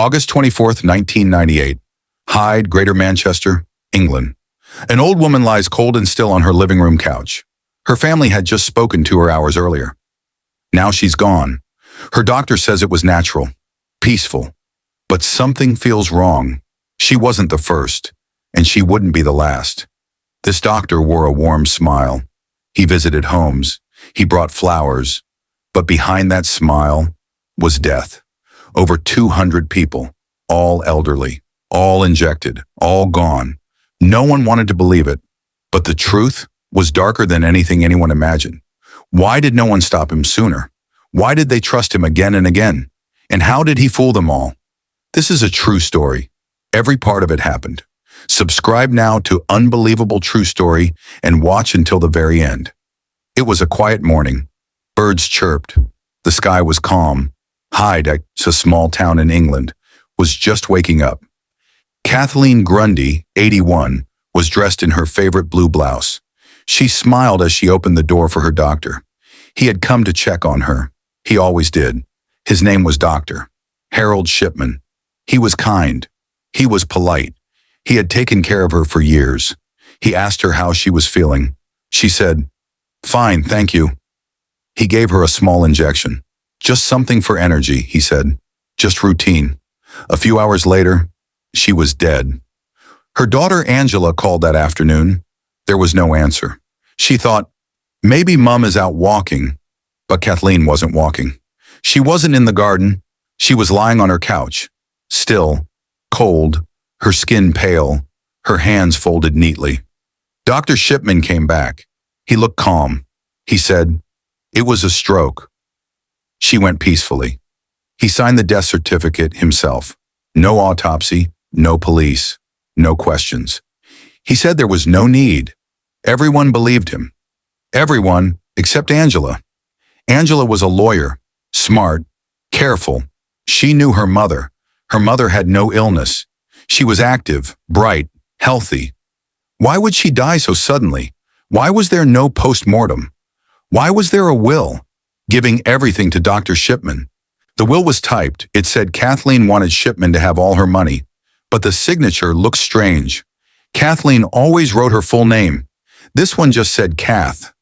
August 24th, 1998. Hyde, Greater Manchester, England. An old woman lies cold and still on her living room couch. Her family had just spoken to her hours earlier. Now she's gone. Her doctor says it was natural, peaceful. But something feels wrong. She wasn't the first, and she wouldn't be the last. This doctor wore a warm smile. He visited homes. He brought flowers. But behind that smile was death. Over 200 people, all elderly, all injected, all gone. No one wanted to believe it, but the truth was darker than anything anyone imagined. Why did no one stop him sooner? Why did they trust him again and again? And how did he fool them all? This is a true story. Every part of it happened. Subscribe now to Unbelievable True Story and watch until the very end. It was a quiet morning. Birds chirped. The sky was calm. Hyde, a small town in England, was just waking up. Kathleen Grundy, 81, was dressed in her favorite blue blouse. She smiled as she opened the door for her doctor. He had come to check on her. He always did. His name was Dr. Harold Shipman. He was kind. He was polite. He had taken care of her for years. He asked her how she was feeling. She said, "Fine, thank you." He gave her a small injection. "Just something for energy," he said. "Just routine." A few hours later, she was dead. Her daughter Angela called that afternoon. There was no answer. She thought, maybe Mom is out walking. But Kathleen wasn't walking. She wasn't in the garden. She was lying on her couch, still, cold, her skin pale, her hands folded neatly. Dr. Shipman came back. He looked calm. He said, "It was a stroke." She went peacefully. He signed the death certificate himself. No autopsy, no police, no questions. He said there was no need. Everyone believed him. Everyone except Angela. Angela was a lawyer, smart, careful. She knew her mother. Her mother had no illness. She was active, bright, healthy. Why would she die so suddenly? Why was there no post-mortem? Why was there a will, giving everything to Dr. Shipman? The will was typed. It said Kathleen wanted Shipman to have all her money, but the signature looked strange. Kathleen always wrote her full name. This one just said Kath.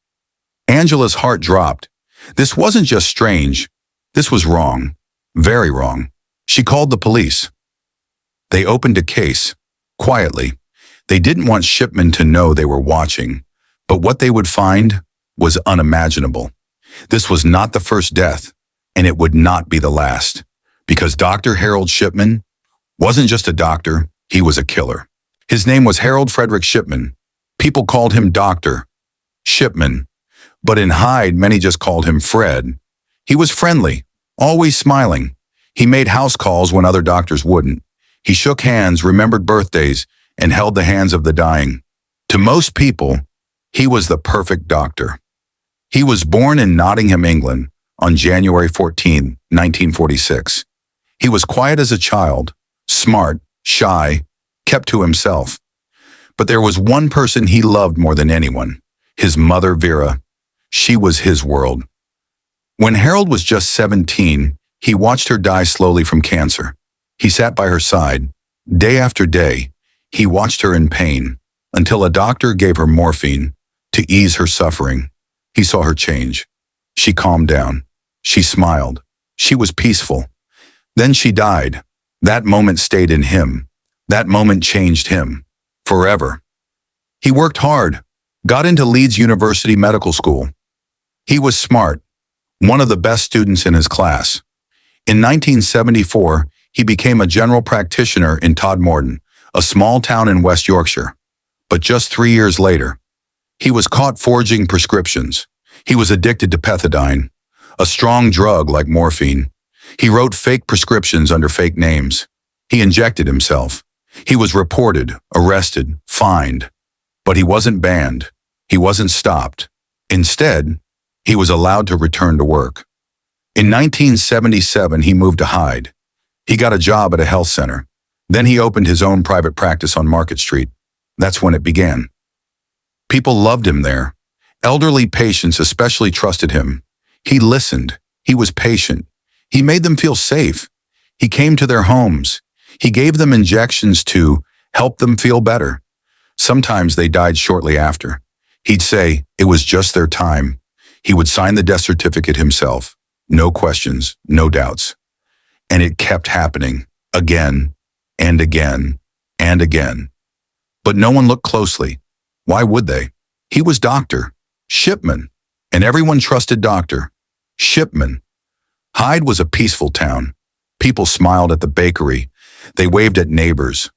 Angela's heart dropped. This wasn't just strange. This was wrong. Very wrong. She called the police. They opened a case, quietly. They didn't want Shipman to know they were watching, but what they would find was unimaginable. This was not the first death, and it would not be the last, because Dr. Harold Shipman wasn't just a doctor, he was a killer. His name was Harold Frederick Shipman. People called him Dr. Shipman, but in Hyde, many just called him Fred. He was friendly, always smiling. He made house calls when other doctors wouldn't. He shook hands, remembered birthdays, and held the hands of the dying. To most people, he was the perfect doctor. He was born in Nottingham, England, on January 14, 1946. He was quiet as a child, smart, shy, kept to himself. But there was one person he loved more than anyone, his mother Vera. She was his world. When Harold was just 17, he watched her die slowly from cancer. He sat by her side. Day after day, he watched her in pain, until a doctor gave her morphine to ease her suffering. He saw her change. She calmed down. She smiled. She was peaceful. Then she died. That moment stayed in him. That moment changed him. Forever. He worked hard, got into Leeds University Medical School. He was smart, one of the best students in his class. In 1974, he became a general practitioner in Todmorden, a small town in West Yorkshire. But just 3 years later, he was caught forging prescriptions. He was addicted to pethidine, a strong drug like morphine. He wrote fake prescriptions under fake names. He injected himself. He was reported, arrested, fined. But he wasn't banned. He wasn't stopped. Instead, he was allowed to return to work. In 1977, he moved to Hyde. He got a job at a health center. Then he opened his own private practice on Market Street. That's when it began. People loved him there. Elderly patients especially trusted him. He listened. He was patient. He made them feel safe. He came to their homes. He gave them injections to help them feel better. Sometimes they died shortly after. He'd say it was just their time. He would sign the death certificate himself. No questions, no doubts. And it kept happening again and again and again. But no one looked closely. Why would they? He was Dr. Shipman, and everyone trusted Dr. Shipman. Hyde was a peaceful town. People smiled at the bakery. They waved at neighbors.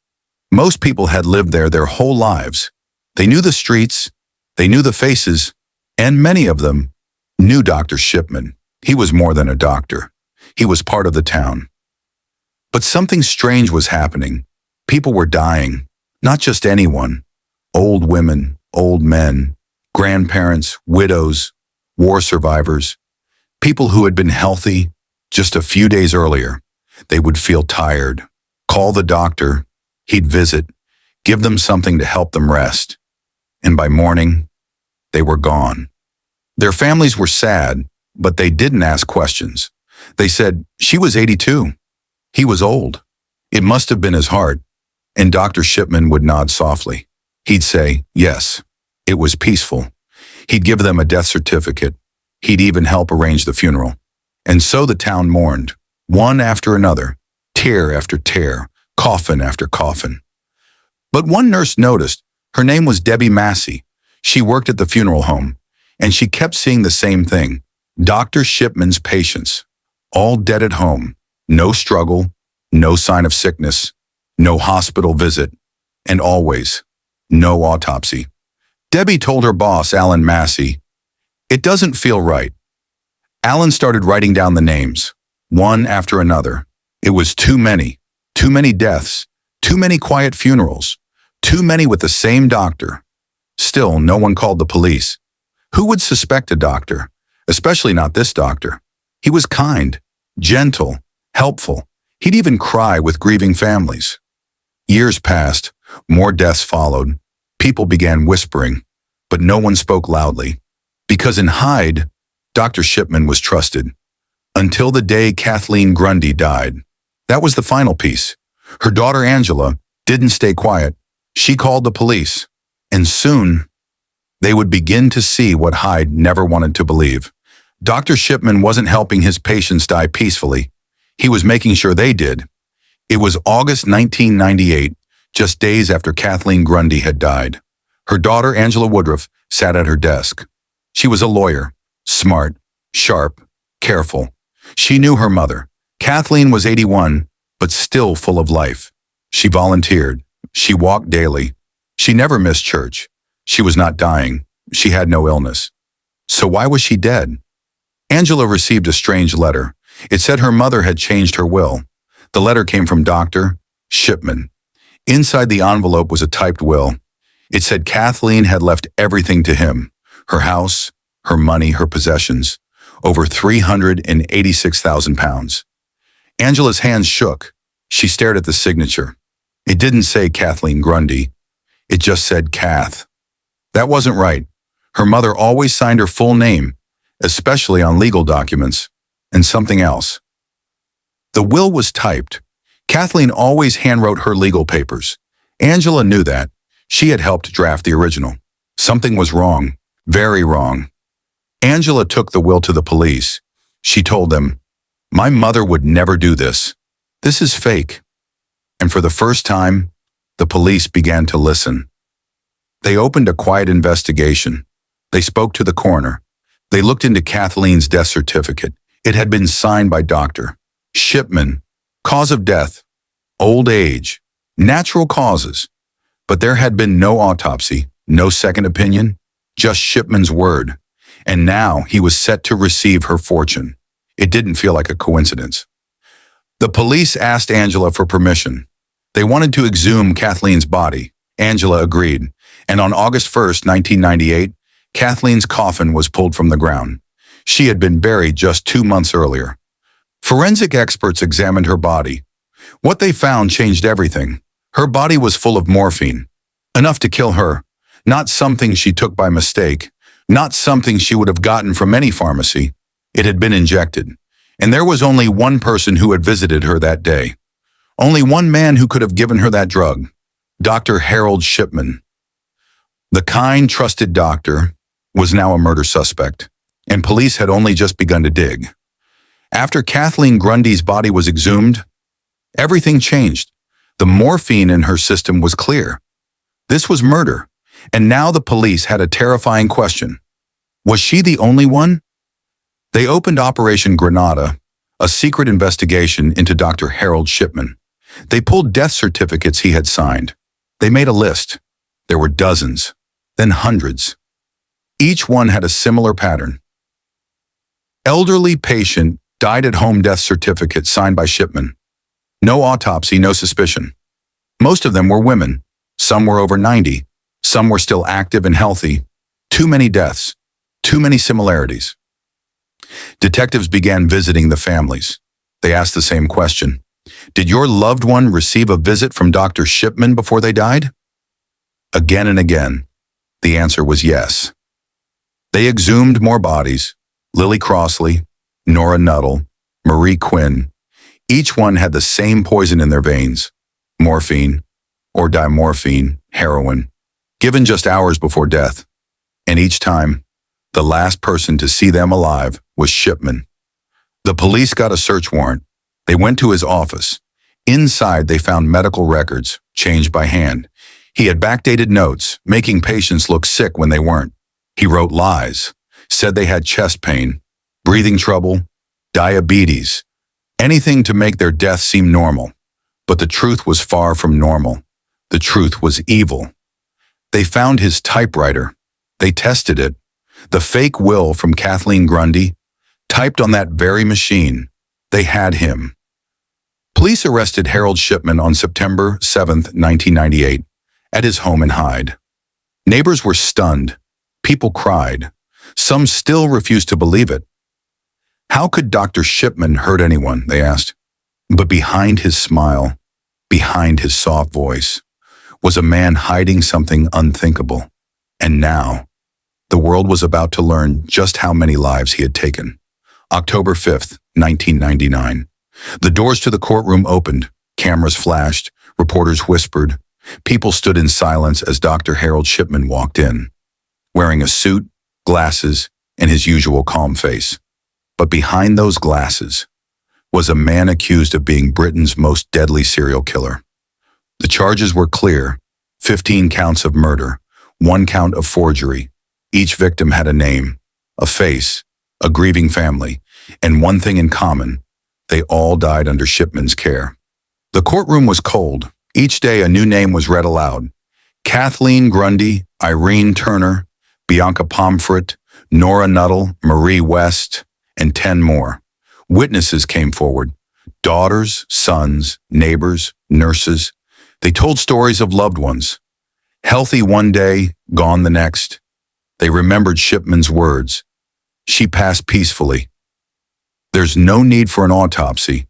Most people had lived there their whole lives. They knew the streets, they knew the faces, and many of them knew Dr. Shipman. He was more than a doctor. He was part of the town. But something strange was happening. People were dying. Not just anyone. Old women, old men, grandparents, widows, war survivors, people who had been healthy just a few days earlier. They would feel tired, call the doctor, he'd visit, give them something to help them rest. And by morning, they were gone. Their families were sad, but they didn't ask questions. They said, she was 82. He was old. It must have been his heart. And Dr. Shipman would nod softly. He'd say, yes, it was peaceful. He'd give them a death certificate. He'd even help arrange the funeral. And so the town mourned, one after another, tear after tear, coffin after coffin. But one nurse noticed. Her name was Debbie Massey. She worked at the funeral home, and she kept seeing the same thing. Dr. Shipman's patients, all dead at home, no struggle, no sign of sickness, no hospital visit, and always no autopsy. Debbie told her boss, Alan Massey, it doesn't feel right. Alan started writing down the names, one after another. It was too many deaths, too many quiet funerals, too many with the same doctor. Still, no one called the police. Who would suspect a doctor? Especially not this doctor. He was kind, gentle, helpful. He'd even cry with grieving families. Years passed, more deaths followed. People began whispering, but no one spoke loudly. Because in Hyde, Dr. Shipman was trusted. Until the day Kathleen Grundy died. That was the final piece. Her daughter Angela didn't stay quiet. She called the police. And soon, they would begin to see what Hyde never wanted to believe. Dr. Shipman wasn't helping his patients die peacefully. He was making sure they did. It was August 1998, just days after Kathleen Grundy had died. Her daughter, Angela Woodruff, sat at her desk. She was a lawyer, smart, sharp, careful. She knew her mother. Kathleen was 81, but still full of life. She volunteered. She walked daily. She never missed church. She was not dying. She had no illness. So why was she dead? Angela received a strange letter. It said her mother had changed her will. The letter came from Dr. Shipman. Inside the envelope was a typed will. It said Kathleen had left everything to him. Her house, her money, her possessions. Over 386,000 pounds. Angela's hands shook. She stared at the signature. It didn't say Kathleen Grundy. It just said Kath. That wasn't right. Her mother always signed her full name, especially on legal documents, and something else. The will was typed. Kathleen always handwrote her legal papers. Angela knew that. She had helped draft the original. Something was wrong, very wrong. Angela took the will to the police. She told them, "My mother would never do this. This is fake." And for the first time, the police began to listen. They opened a quiet investigation. They spoke to the coroner. They looked into Kathleen's death certificate. It had been signed by Dr. Shipman. Cause of death, old age, natural causes. But there had been no autopsy, no second opinion, just Shipman's word. And now he was set to receive her fortune. It didn't feel like a coincidence. The police asked Angela for permission. They wanted to exhume Kathleen's body. Angela agreed. And on August 1st, 1998, Kathleen's coffin was pulled from the ground. She had been buried just 2 months earlier. Forensic experts examined her body. What they found changed everything. Her body was full of morphine, enough to kill her. Not something she took by mistake, not something she would have gotten from any pharmacy. It had been injected. And there was only one person who had visited her that day. Only one man who could have given her that drug. Dr. Harold Shipman. The kind, trusted doctor was now a murder suspect, and police had only just begun to dig. After Kathleen Grundy's body was exhumed, everything changed. The morphine in her system was clear. This was murder, and now the police had a terrifying question. Was she the only one? They opened Operation Granada, a secret investigation into Dr. Harold Shipman. They pulled death certificates he had signed. They made a list. There were dozens, then hundreds. Each one had a similar pattern. Elderly patient died at home death certificate signed by Shipman. No autopsy, no suspicion. Most of them were women. Some were over 90. Some were still active and healthy. Too many deaths. Too many similarities. Detectives began visiting the families. They asked the same question. Did your loved one receive a visit from Dr. Shipman before they died? Again and again, the answer was yes. They exhumed more bodies. Lily Crossley, Nora Nuttall, Marie Quinn. Each one had the same poison in their veins, morphine or dimorphine, heroin, given just hours before death. And each time, the last person to see them alive was Shipman. The police got a search warrant. They went to his office. Inside, they found medical records, changed by hand. He had backdated notes, making patients look sick when they weren't. He wrote lies, said they had chest pain, breathing trouble, diabetes, anything to make their death seem normal. But the truth was far from normal. The truth was evil. They found his typewriter. They tested it. The fake will from Kathleen Grundy, typed on that very machine. They had him. Police arrested Harold Shipman on September 7, 1998, at his home in Hyde. Neighbors were stunned. People cried. Some still refused to believe it. How could Dr. Shipman hurt anyone, they asked. But behind his smile, behind his soft voice, was a man hiding something unthinkable. And now, the world was about to learn just how many lives he had taken. October 5th, 1999. The doors to the courtroom opened. Cameras flashed. Reporters whispered. People stood in silence as Dr. Harold Shipman walked in, wearing a suit, glasses, and his usual calm face. But behind those glasses was a man accused of being Britain's most deadly serial killer. The charges were clear: 15 counts of murder, 1 count of forgery. Each victim had a name, a face, a grieving family, and one thing in common: they all died under Shipman's care. The courtroom was cold. Each day a new name was read aloud. Kathleen Grundy, Irene Turner, Bianca Pomfret, Nora Nuttall, Marie West, and 10 more. Witnesses came forward. Daughters, sons, neighbors, nurses. They told stories of loved ones. Healthy one day, gone the next. They remembered Shipman's words. She passed peacefully. There's no need for an autopsy.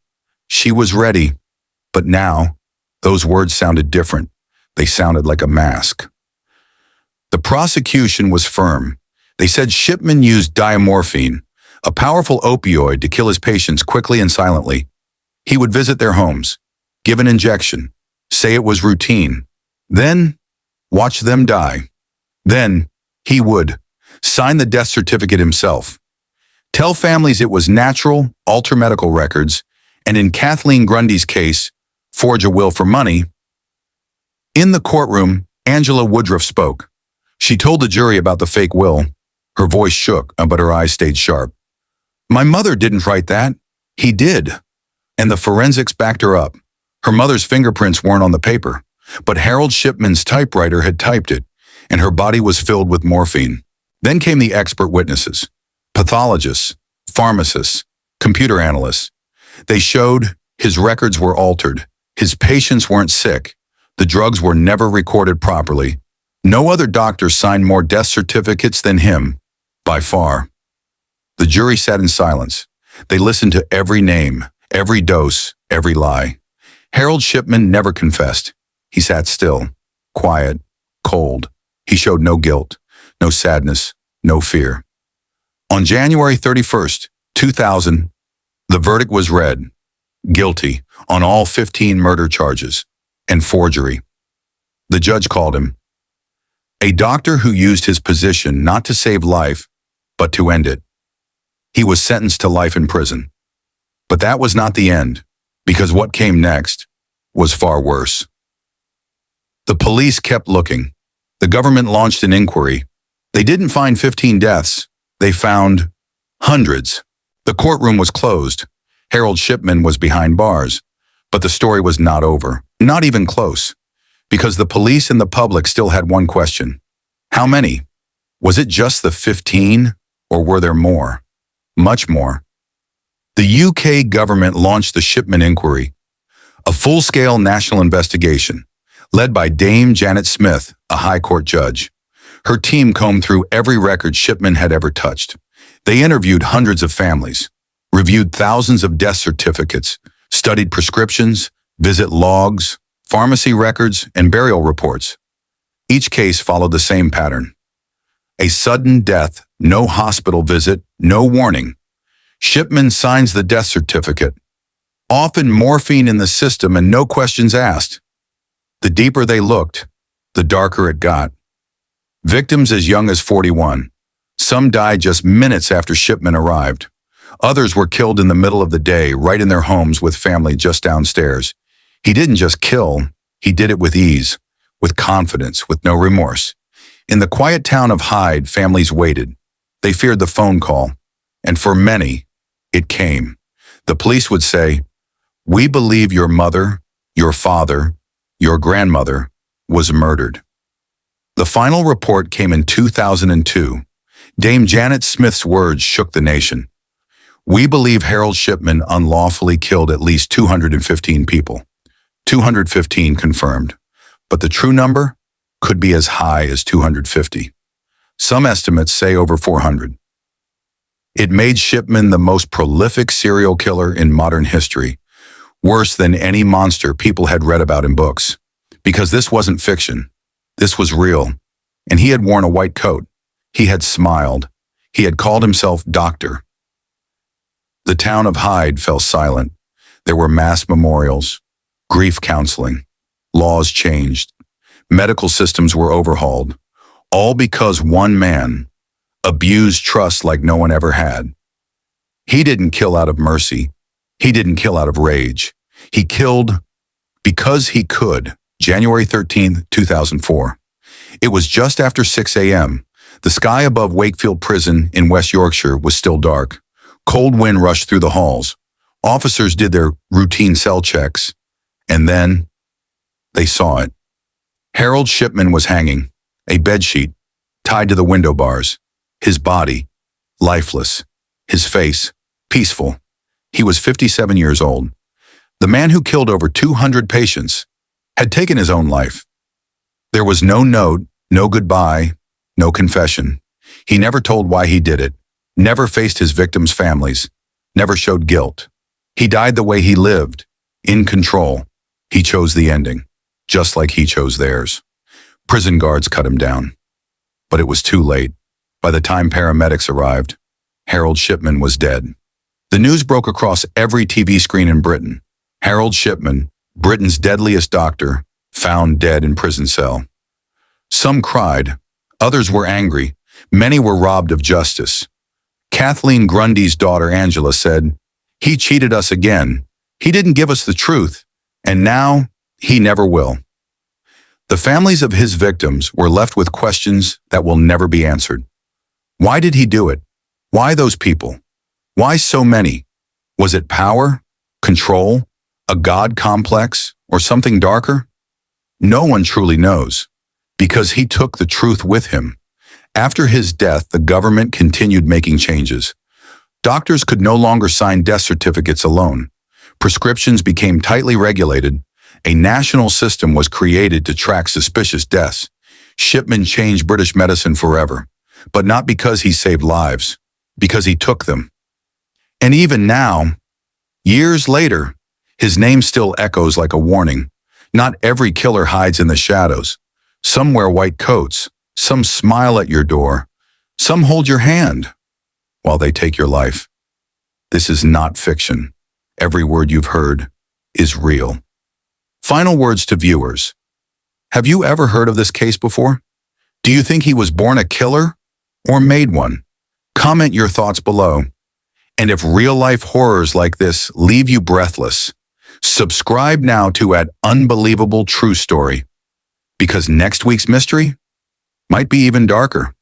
She was ready. But now, those words sounded different. They sounded like a mask. The prosecution was firm. They said Shipman used dimorphine, a powerful opioid, to kill his patients quickly and silently. He would visit their homes, give an injection, say it was routine, then watch them die. Then he would sign the death certificate himself, tell families it was natural, alter medical records, and in Kathleen Grundy's case, forge a will for money. In the courtroom, Angela Woodruff spoke. She told the jury about the fake will. Her voice shook, but her eyes stayed sharp. My mother didn't write that. He did. And the forensics backed her up. Her mother's fingerprints weren't on the paper, but Harold Shipman's typewriter had typed it, and her body was filled with morphine. Then came the expert witnesses, pathologists, pharmacists, computer analysts. They showed his records were altered. His patients weren't sick. The drugs were never recorded properly. No other doctor signed more death certificates than him, by far. The jury sat in silence. They listened to every name, every dose, every lie. Harold Shipman never confessed. He sat still, quiet, cold. He showed no guilt, no sadness, no fear. On January 31st, 2000, The verdict was read, guilty on all 15 murder charges and forgery. The judge called him a doctor who used his position not to save life, but to end it. He was sentenced to life in prison. But that was not the end, because what came next was far worse. The police kept looking. The government launched an inquiry. They didn't find 15 deaths. They found hundreds. The courtroom was closed. Harold Shipman was behind bars. But the story was not over, not even close, because the police and the public still had one question. How many? Was it just the 15, or were there more? Much more. The UK government launched the Shipman inquiry, a full-scale national investigation, led by Dame Janet Smith, a High Court judge. Her team combed through every record Shipman had ever touched. They interviewed hundreds of families, reviewed thousands of death certificates, studied prescriptions, visit logs, pharmacy records, and burial reports. Each case followed the same pattern. A sudden death, no hospital visit, no warning. Shipman signs the death certificate. Often morphine in the system and no questions asked. The deeper they looked, the darker it got. Victims as young as 41. Some died just minutes after Shipman arrived. Others were killed in the middle of the day, right in their homes with family just downstairs. He didn't just kill, he did it with ease, with confidence, with no remorse. In the quiet town of Hyde, families waited. They feared the phone call, and for many, it came. The police would say, "We believe your mother, your father, your grandmother was murdered." The final report came in 2002. Dame Janet Smith's words shook the nation. "We believe Harold Shipman unlawfully killed at least 215 people. 215 confirmed, but the true number could be as high as 250. Some estimates say over 400. It made Shipman the most prolific serial killer in modern history, worse than any monster people had read about in books. Because this wasn't fiction. This was real. And he had worn a white coat. He had smiled. He had called himself Doctor. The town of Hyde fell silent. There were mass memorials, grief counseling, laws changed, medical systems were overhauled, all because one man abused trust like no one ever had. He didn't kill out of mercy. He didn't kill out of rage. He killed because he could. January 13th, 2004. It was just after 6 a.m. The sky above Wakefield Prison in West Yorkshire was still dark. Cold wind rushed through the halls. Officers did their routine cell checks, and then they saw it. Harold Shipman was hanging, a bedsheet tied to the window bars, his body lifeless, his face peaceful. He was 57 years old. The man who killed over 200 patients had taken his own life. There was no note, no goodbye, no confession. He never told why he did it, never faced his victims' families, never showed guilt. He died the way he lived, in control. He chose the ending, just like he chose theirs. Prison guards cut him down. But it was too late. By the time paramedics arrived, Harold Shipman was dead. The news broke across every TV screen in Britain. Harold Shipman, Britain's deadliest doctor, found dead in prison cell. Some cried, others were angry, many were robbed of justice. Kathleen Grundy's daughter Angela said, "He cheated us again. He didn't give us the truth, and now he never will." The families of his victims were left with questions that will never be answered. Why did he do it? Why those people? Why so many? Was it power, control, a God complex, or something darker? No one truly knows, because he took the truth with him. After his death, the government continued making changes. Doctors could no longer sign death certificates alone. Prescriptions became tightly regulated. A national system was created to track suspicious deaths. Shipman changed British medicine forever, but not because he saved lives, because he took them. And even now, years later, his name still echoes like a warning. Not every killer hides in the shadows. Some wear white coats. Some smile at your door. Some hold your hand while they take your life. This is not fiction. Every word you've heard is real. Final words to viewers. Have you ever heard of this case before? Do you think he was born a killer or made one? Comment your thoughts below. And if real-life horrors like this leave you breathless, subscribe now to An Unbelievable True Story, because next week's mystery might be even darker.